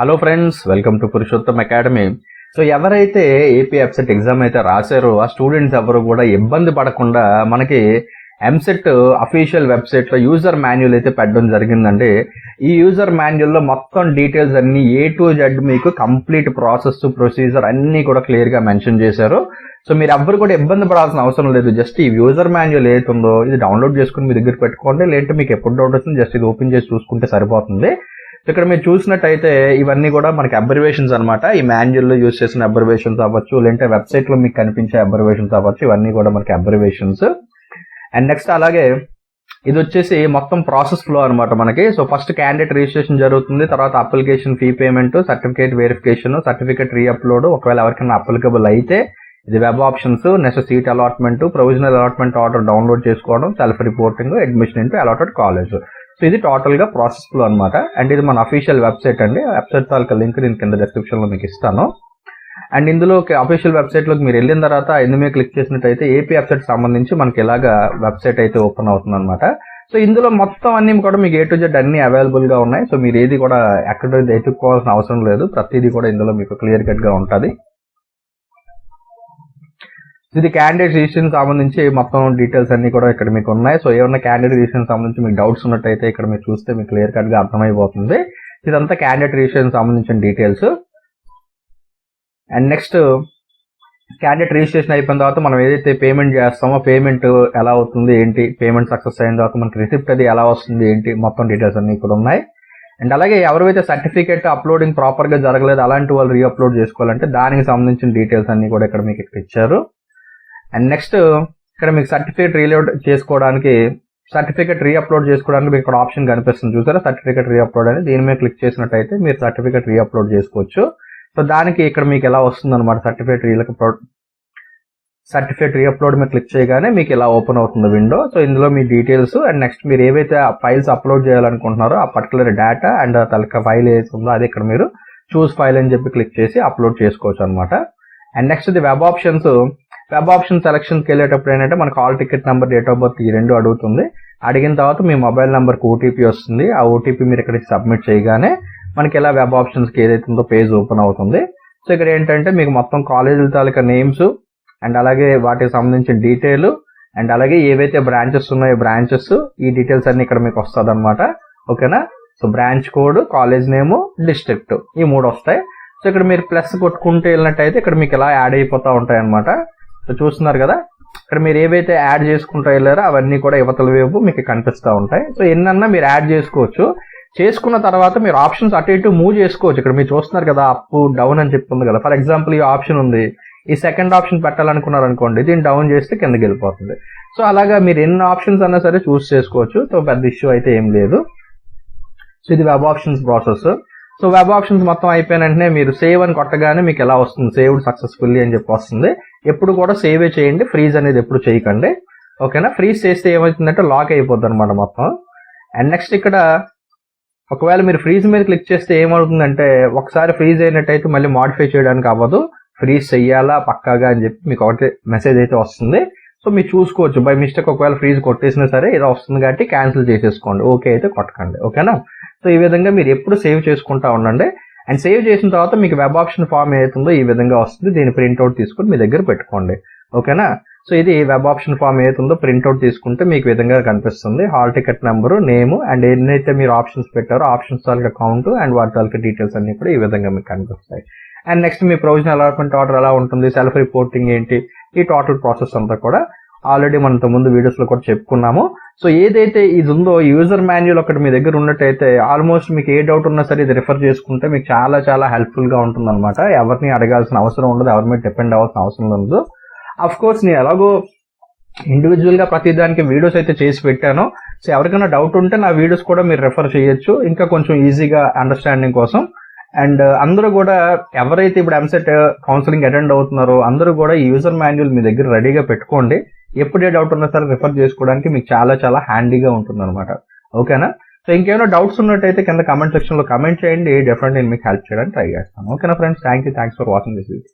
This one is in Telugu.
Hello friends, welcome to Purushottam academy. So ఎవరైతే ఏపీ ఎప్సెట్ ఎగ్జామ్ అయితే రాశారో ఆ స్టూడెంట్స్ ఎవరు కూడా ఇబ్బంది పడకుండా మనకి ఎంసెట్ అఫీషియల్ వెబ్సైట్లో యూజర్ మాన్యువల్ అయితే పెట్టడం జరిగిందండి. ఈ యూజర్ మాన్యువల్లో మొత్తం డీటెయిల్స్ అన్ని A to Z మీకు కంప్లీట్ ప్రాసెస్ ప్రొసీజర్ అన్నీ కూడా క్లియర్గా మెన్షన్ చేశారు. సో మీరు ఎవ్వరు కూడా ఇబ్బంది పడాల్సిన అవసరం లేదు. జస్ట్ ఈ యూజర్ మాన్యువల్ ఏతుందో ఇది డౌన్లోడ్ చేసుకుని మీ దగ్గర పెట్టుకోండి. లేదంటే మీకు ఎప్పుడు డౌట్ వస్తుంది జస్ట్ ఇది ఓపెన్ చేసి చూసుకుంటే సరిపోతుంది. ఇక్కడ మీరు చూసినట్టయితే ఇవన్నీ కూడా మనకి అబ్రివేషన్స్ అనమాట. ఈ మాన్యువల్లో యూజ్ చేసిన అబ్రివేషన్స్ అవ్వచ్చు, లేదంటే వెబ్సైట్లో మీకు కనిపించే అబ్రివేషన్స్ అవ్వచ్చు, ఇవన్నీ కూడా మనకి అబ్రివేషన్స్. అండ్ నెక్స్ట్ అలాగే ఇది వచ్చేసి మొత్తం ప్రాసెస్ ఫ్లో అనమాట మనకి. సో ఫస్ట్ క్యాండిడేట్ రిజిస్ట్రేషన్ జరుగుతుంది, తర్వాత application fee payment, certificate verification, certificate reupload, ఒకవేళ ఎవరికైనా అప్లికబుల్ అయితే ఇది web options, next seat allotment, provisional allotment order download చేసుకోవడం, self reporting, admission into allotted college. So ఇది టోటల్ గా ప్రాసెస్ ఫ్లో అనమాట. అండ్ ఇది మన అఫీషియల్ వెబ్సైట్ అండి. వెబ్సైట్ తాలూకా లింక్ నేను కింద డిస్క్రిప్షన్ లో మీకు ఇస్తాను. అండ్ ఇందులో అఫీషియల్ వెబ్సైట్ లోకి మీరు వెళ్ళిన తర్వాత ఇందులో క్లిక్ చేసినట్టయితే ఏపీ వెబ్సైట్ సంబంధించి మనకి ఇలాగా వెబ్సైట్ అయితే ఓపెన్ అవుతుంది అనమాట. సో ఇందులో మొత్తం అన్ని కూడా మీకు A to Z అన్ని అవైలబుల్ గా ఉన్నాయి. సో మీరు ఏది కూడా ఎక్కడ ఎత్తుక్కోవాల్సిన అవసరం లేదు. ప్రతిదీ కూడా ఇందులో మీకు క్లియర్ కట్ గా ఉంటుంది. ఇది క్యాండిడేట్ రిజిస్ట్రేషన్ సంబంధించి మొత్తం డీటెయిల్స్ అన్ని కూడా ఇక్కడ మీకు ఉన్నాయి. సో ఏమన్నా క్యాండిడేట్ రిజిస్ట్రేషన్ సంబంధించి మీకు డౌట్స్ ఉన్నట్టయితే ఇక్కడ మీరు చూస్తే మీకు క్లియర్ కట్ గా అర్థమైపోతుంది. ఇదంతా క్యాండిడేట్ రిజిస్ట్రేషన్ సంబంధించిన details. And next candidate registration అయిపోయిన తర్వాత మనం ఏదైతే పేమెంట్ చేస్తామో పేమెంట్ ఎలా అవుతుంది ఏంటి, పేమెంట్ సక్సెస్ అయిన తర్వాత మనకి రిసిప్ట్ అది ఎలా వస్తుంది ఏంటి, మొత్తం డీటెయిల్స్ అన్ని ఇక్కడ ఉన్నాయి. అండ్ అలాగే ఎవరైతే సర్టిఫికేట్ అప్లోడింగ్ ప్రాపర్ గా జరగలేదు అలాంటి వాళ్ళు రీఅప్లోడ్ చేసుకోవాలంటే దానికి సంబంధించిన డీటెయిల్స్ అన్ని కూడా ఇక్కడ మీకు ఇక్కడ ఇచ్చారు. అండ్ నెక్స్ట్ ఇక్కడ మీకు సర్టిఫికేట్ రీఅప్లోడ్ చేసుకోవడానికి మీకు ఇక్కడ ఆప్షన్ కనిపిస్తుంది చూసారా, సర్టిఫికేట్ రీఅప్లోడ్ అని. దీని మీద క్లిక్ చేసినట్టయితే మీరు సర్టిఫికేట్ రీఅప్లోడ్ చేసుకోవచ్చు. సో దానికి ఇక్కడ మీకు ఎలా వస్తుంది అనమాట, సర్టిఫికేట్ రీఅప్లోడ్ మీద క్లిక్ చేయగానే మీకు ఇలా ఓపెన్ అవుతుంది విండో. సో ఇందులో మీ డీటెయిల్స్ అండ్ నెక్స్ట్ మీరు ఏవైతే ఫైల్స్ అప్లోడ్ చేయాలనుకుంటున్నారో ఆ పర్టికులర్ డేటా అండ్ తలక ఫైల్ ఏదైతే ఉందో అది ఇక్కడ మీరు చూస్ ఫైల్ అని చెప్పి క్లిక్ చేసి అప్లోడ్ చేసుకోవచ్చు అనమాట. అండ్ నెక్స్ట్ ఇది వెబ్ ఆప్షన్స్. వెబ్ ఆప్షన్ సెలక్షన్కి వెళ్ళేటప్పుడు ఏంటంటే మనకు hall ticket number, date of birth ఈ రెండు అడుగుతుంది. అడిగిన తర్వాత మీ మొబైల్ నెంబర్కి ఓటీపీ వస్తుంది. ఆ ఓటీపీ మీరు ఇక్కడ సబ్మిట్ చేయగానే మనకి ఇలా వెబ్ ఆప్షన్స్కి ఏదైతే ఉందో పేజ్ ఓపెన్ అవుతుంది. సో ఇక్కడ ఏంటంటే మీకు మొత్తం కాలేజీల తాలూకా నేమ్స్ అండ్ అలాగే వాటికి సంబంధించిన డీటెయిల్ అండ్ అలాగే ఏవైతే బ్రాంచెస్ ఉన్నాయో బ్రాంచెస్ ఈ డీటెయిల్స్ అన్ని ఇక్కడ మీకు వస్తుంది అనమాట. ఓకేనా. సో బ్రాంచ్ కోడ్, కాలేజ్ నేము, డిస్ట్రిక్ట్ ఈ మూడు వస్తాయి. సో ఇక్కడ మీరు ప్లస్ కొట్టుకుంటూ వెళ్ళినట్టయితే ఇక్కడ మీకు ఇలా యాడ్ అయిపోతూ ఉంటాయి అనమాట. సో చూస్తున్నారు కదా, ఇక్కడ మీరు ఏవైతే యాడ్ చేసుకుంటూ వెళ్ళారో అవన్నీ కూడా యువతల వైపు మీకు కనిపిస్తూ ఉంటాయి. సో ఎన్నన్నా మీరు యాడ్ చేసుకోవచ్చు. చేసుకున్న తర్వాత మీరు ఆప్షన్స్ అటు ఇటు మూవ్ చేసుకోవచ్చు. ఇక్కడ మీరు చూస్తున్నారు కదా అప్ డౌన్ అని చెప్తుంది కదా. ఫర్ ఎగ్జాంపుల్ ఈ ఆప్షన్ ఉంది, ఈ సెకండ్ ఆప్షన్ పెట్టాలనుకున్నారు అనుకోండి, దీన్ని డౌన్ చేస్తే కిందకి వెళ్ళిపోతుంది. సో అలాగా మీరు ఎన్ని ఆప్షన్స్ అన్నా సరే చూస్ చేసుకోవచ్చు. సో పెద్ద ఇష్యూ అయితే ఏం లేదు. సో ఇది web options process. So web options మొత్తం అయిపోయిన వెంటనే మీరు సేవ్ అని కొట్టగానే మీకు ఎలా వస్తుంది, సేవ్డ్ సక్సెస్ఫుల్లీ అని చెప్పి వస్తుంది. ఎప్పుడు కూడా సేవే చేయండి, ఫ్రీజ్ అనేది ఎప్పుడు చేయకండి. ఓకేనా. ఫ్రీజ్ చేస్తే ఏమవుతుందంటే లాక్ అయిపోద్ది అనమాట మొత్తం. అండ్ నెక్స్ట్ ఇక్కడ ఒకవేళ మీరు ఫ్రీజ్ మీద క్లిక్ చేస్తే ఏమవుతుందంటే ఒకసారి ఫ్రీజ్ అయినట్టయితే మళ్ళీ మాడిఫై చేయడానికి అవ్వదు. ఫ్రీజ్ చెయ్యాలా పక్కాగా అని చెప్పి మీకు ఒకటి మెసేజ్ అయితే వస్తుంది. సో మీరు చూసుకోవచ్చు. బై మిస్టేక్ ఒకవేళ ఫ్రీజ్ కొట్టేసినా సరే ఇలా వస్తుంది కాబట్టి క్యాన్సిల్ చేసేసుకోండి, ఓకే అయితే కొట్టకండి. ఓకేనా. సో ఈ విధంగా మీరు ఎప్పుడు సేవ్ చేసుకుంటా ఉండండి. అండ్ సేవ్ చేసిన తర్వాత మీకు వెబ్ ఆప్షన్ ఫామ్ ఏదైతుందో ఈ విధంగా వస్తుంది. దీన్ని ప్రింట్అవుట్ తీసుకుని మీ దగ్గర పెట్టుకోండి. ఓకేనా. సో ఇది వెబ్ ఆప్షన్ ఫామ్ ఏదైతుందో ప్రింట్అవుట్ తీసుకుంటే మీకు విధంగా కనిపిస్తుంది. Hall ticket number, name and ఎన్నైతే మీరు ఆప్షన్స్ పెట్టారో ఆప్షన్స్ తాలూకా కౌంట్ అండ్ వాటి తాలూకా డీటెయిల్స్ అన్ని కూడా ఈ విధంగా మీకు కనిపిస్తాయి. And next me provisional allotment order ఎలా ఉంటుంది, సెల్ఫ్ రిపోర్టింగ్ ఏంటి, ఈ టోటల్ ప్రాసెస్ అంతా కూడా ఆల్రెడీ మనతో ముందు వీడియోస్ లో కూడా చెప్పుకున్నాము. సో ఏదైతే ఇది ఉందో యూజర్ మాన్యువల్ ఒకటి మీ దగ్గర ఉన్నట్టయితే ఆల్మోస్ట్ మీకు ఏ డౌట్ ఉన్నా సరే ఇది రిఫర్ చేసుకుంటే మీకు చాలా చాలా హెల్ప్ఫుల్ గా ఉంటుంది అనమాట. ఎవరిని అడగాల్సిన అవసరం ఉండదు, ఎవరి మీద డిపెండ్ అవ్వాల్సిన అవసరం ఉండదు. అఫ్ కోర్స్ నేను ఎలాగో ఇండివిజువల్ గా ప్రతి దానికి వీడియోస్ అయితే చేసి పెట్టాను. సో ఎవరికైనా డౌట్ ఉంటే నా వీడియోస్ కూడా మీరు రిఫర్ చేయొచ్చు, ఇంకా కొంచెం ఈజీగా అండర్స్టాండింగ్ కోసం. అండ్ అందరూ కూడా ఎవరైతే ఇప్పుడు ఎంసెట్ కౌన్సిలింగ్ అటెండ్ అవుతున్నారో అందరూ కూడా ఈ యూజర్ మాన్యువల్ మీ దగ్గర రెడీగా పెట్టుకోండి. ఎప్పుడే డౌట్ ఉన్నా సరే రిఫర్ చేసుకోవడానికి మీకు చాలా చాలా హ్యాండీగా ఉంటుంది అనమాట. ఓకేనా. సో ఇంకేమైనా డౌట్స్ ఉన్నట్టయితే కింద కామెంట్ సెక్షన్ లో కామెంట్ చేయండి. డెఫినెట్లీ నేను మీకు హెల్ప్ చేయడానికి ట్రై చేస్తాను. ఓకేనా friends, thanks for watching this video.